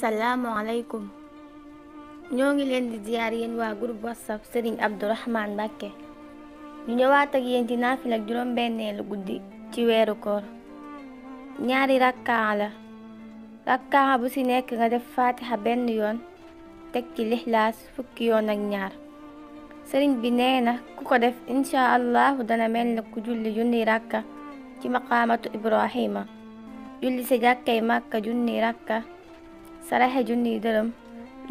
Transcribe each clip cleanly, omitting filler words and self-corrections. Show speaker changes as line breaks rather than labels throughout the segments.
asalaamualeykum ñoo ngi leen di ziyaar yéen waa groupe whatsapp Serigne Abdourahmane Mbacké ñu ñëwaat ak yéen ci naafila ak juróom-benneelu guddi ci weeru koor ñaari rakkaa la rakkaa bu ci nekk nga def fatiha benn yoon teg ci lixlaas fukki yoon ak ñaar sëriñ bi nee na ku ko def insha allahu dana mel ne ku julli junni rakka ci maqaamatu ibrahima julli ci jàkkay màkka junni rakka saraxe junniy dërëm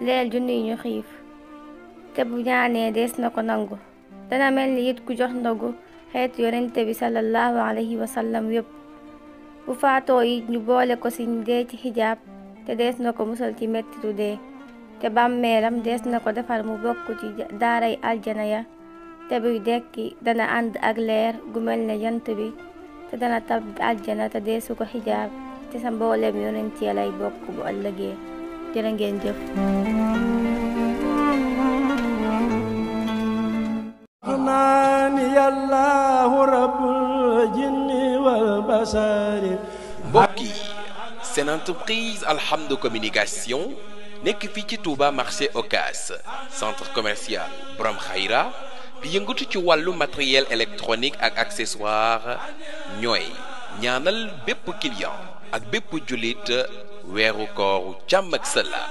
leel junniy ñu xiif te bu ñaanee dees na ko nangu dana mel ni it ku jox ndogu xeet yonente bi sallallahu alayhi wa sallam yépp bu faatoo it ñu boole ko ci dee ci xijaab te dees na ko musal ci mettitu dee te bàmmeelam dees na ko defar mu bokk ci daaray aljana ya te buy dekki dana ànd ak leer gu mel ne jant bi te dana tabbi aljana te deesu ko xijaab te sa mboolem yonent ya lay bokk bu ëllëgee jërë ngeen jëf
mbokk yi seen entreprise Alhamdou Communication nekk fii ci Touba marché Ocass centre commercial Borom Khayra di yëngatu ci wàllu matériel électronique ak accessoire ñooy ñaanal bépp client ak bépp jullit weeru kooru jàmm ak salaam